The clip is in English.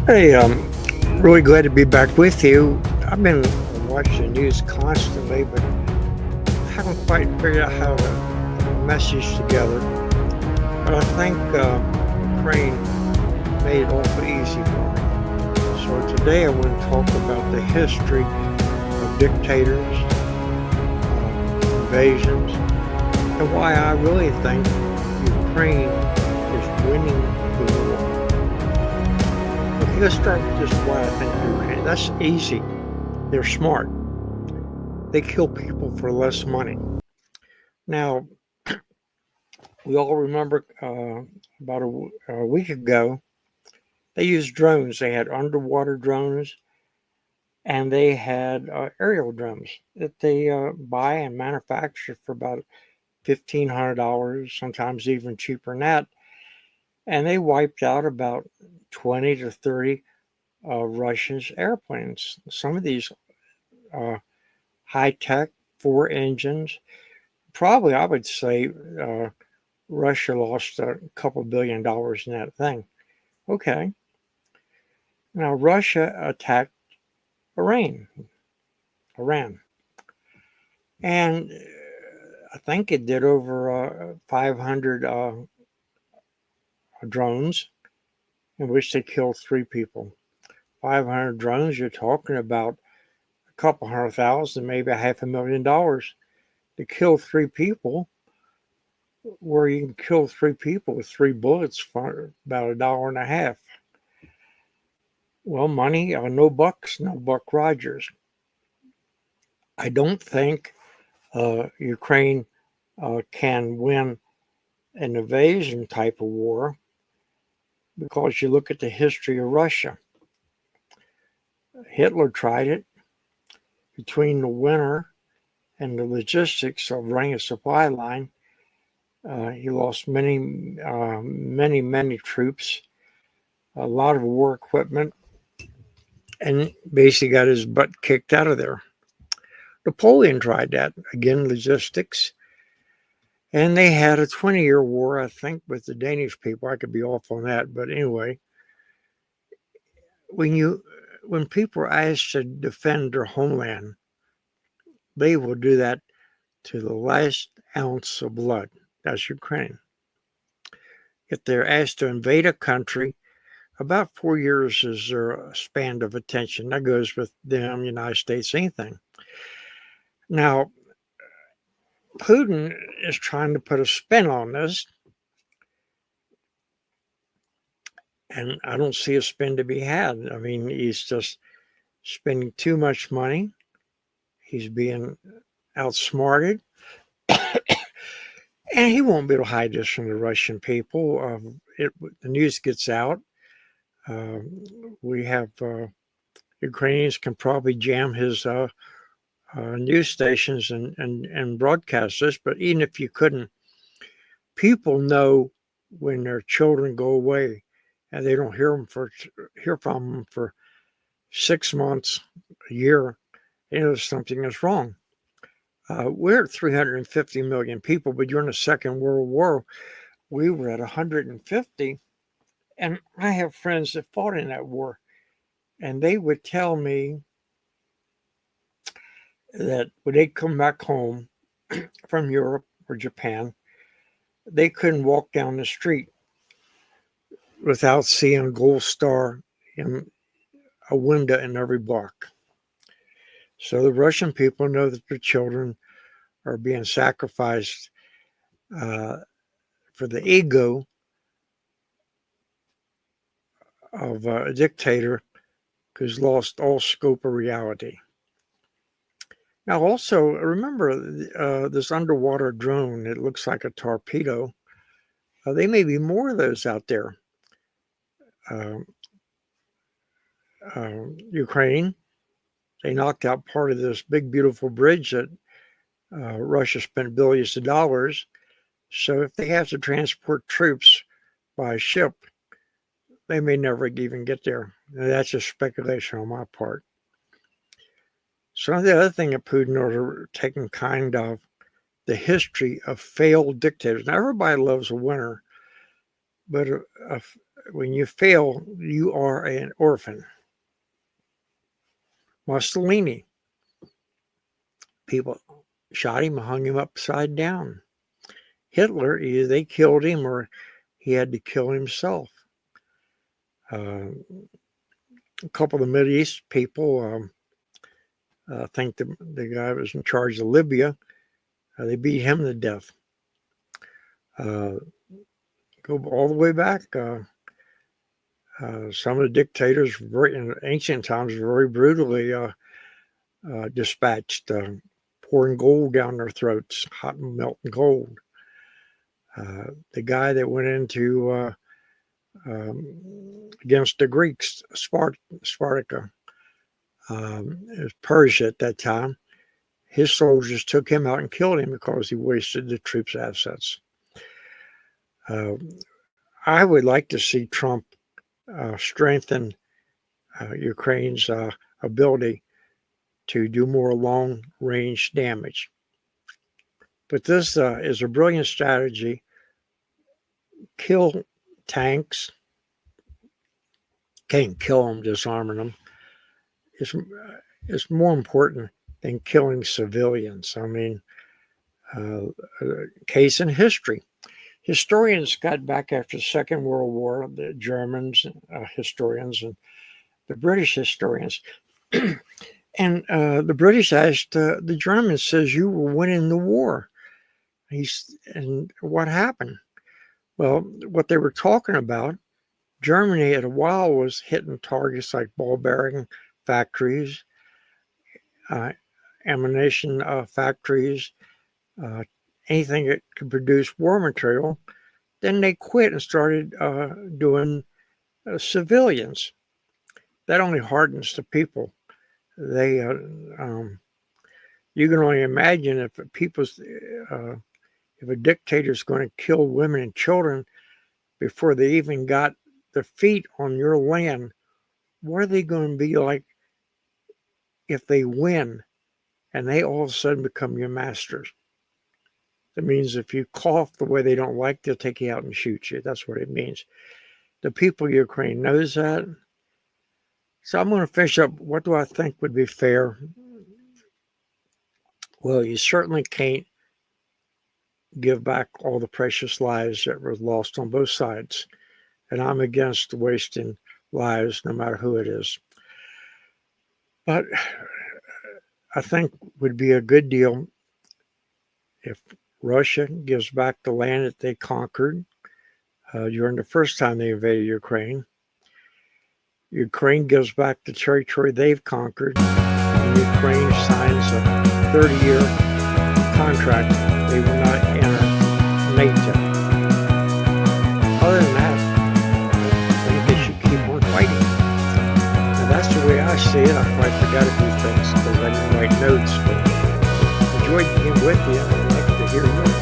Hey, really glad to be back with you. I've been watching the news constantly, but haven't quite figured out how to put a message together. But I think Ukraine made it awful easy for me. So today I want to talk about the history of dictators, invasions, and why I really think Ukraine is winning the war. Okay, let's start with just why I think Ukraine. That's easy. They're smart. They kill people for less money. Now, we all remember about a week ago, they used drones. They had underwater drones and they had aerial drones that they buy and manufacture for about $1,500, sometimes even cheaper than that. And they wiped out about 20 to 30 Russians' airplanes. Some of these uh, high tech, four engines, probably I would say Russia lost a couple $1 billion in that thing. Okay. Now Russia attacked Iran, Iran, and I think it did over 500 drones, in which they killed three people. 500 drones, you're talking about a couple 100,000, maybe $500,000 to kill three people, where you can kill three people with three bullets for about $1.50. Well, money, no bucks, no Buck Rogers. I don't think Ukraine can win an invasion type of war because you look at the history of Russia. Hitler tried it between the winter and the logistics of running a supply line. He lost many troops, a lot of war equipment, and basically got his butt kicked out of there. Napoleon tried that again, logistics. And they had a 20-year war, I think, with the Danish people. I could be off on that, but anyway, when you when people are asked to defend their homeland, they will do that to the last ounce of blood. That's Ukraine. If they're asked to invade a country, about 4 years is their span of attention. That goes with them, United States, anything. Now, Putin is trying to put a spin on this, and I don't see a spin to be had. I mean, he's just spending too much money. He's being outsmarted. And he won't be able to hide this from the Russian people. The news gets out. Uh, we have Ukrainians can probably jam his news stations and broadcast this, but even if you couldn't, people know when their children go away and they don't hear from them for 6 months, a year, they know something is wrong. We're at 350 million people, but during the Second World War, we were at 150. And I have friends that fought in that war, and they would tell me that when they come back home from Europe or Japan, they couldn't walk down the street without seeing a gold star in a window in every block. So the Russian people know that their children are being sacrificed uh, for the ego of a dictator who's lost all scope of reality. Now, also remember this underwater drone. It looks like a torpedo. There may be more of those out there. Uh, Ukraine, they knocked out part of this big, beautiful bridge that Russia spent billions of dollars. So if they have to transport troops by ship, they may never even get there. That's just speculation on my part. So the other thing that Putin are taking kind of the history of failed dictators. Now everybody loves a winner, but when you fail, you are an orphan. Mussolini, people shot him, hung him upside down. Hitler, either they killed him or he had to kill himself. A couple of the Middle East people, I think the guy was in charge of Libya, they beat him to death. Go all the way back. Some of the dictators in ancient times were very brutally dispatched, pouring gold down their throats, hot and melting gold. The guy that went into against the Greeks, Sparta, it was Persia at that time. His soldiers took him out and killed him because he wasted the troops' assets. I would like to see Trump strengthen Ukraine's ability to do more long-range damage. But this is a brilliant strategy. Kill tanks. Can't kill them, disarming them. It's more important than killing civilians. I mean, case in history. Historians got back after the Second World War, the Germans historians and the British historians. And the British asked the Germans, says, you were winning the war. And what happened? Well, what they were talking about, Germany at a while was hitting targets like ball bearing factories, ammunition factories, anything that could produce war material. Then they quit and started doing civilians. That only hardens the people. They, you can only imagine if if a dictator is going to kill women and children before they even got their feet on your land, what are they going to be like if they win and they all of a sudden become your masters? That means if you cough the way they don't like, they'll take you out and shoot you. That's what it means. The people of Ukraine knows that. So I'm going to finish up. What do I think would be fair? Well, you certainly can't give back all the precious lives that were lost on both sides. And I'm against wasting lives, no matter who it is. But I think would be a good deal if Russia gives back the land that they conquered during the first time they invaded Ukraine. Ukraine gives back the territory they've conquered, and Ukraine signs a 30-year contract they will not enter NATO. Other than that, I think they should keep on fighting. Now, that's the way I see it. I probably forgot a few things because I didn't write notes, but enjoyed being with you, and I'd like to hear yours.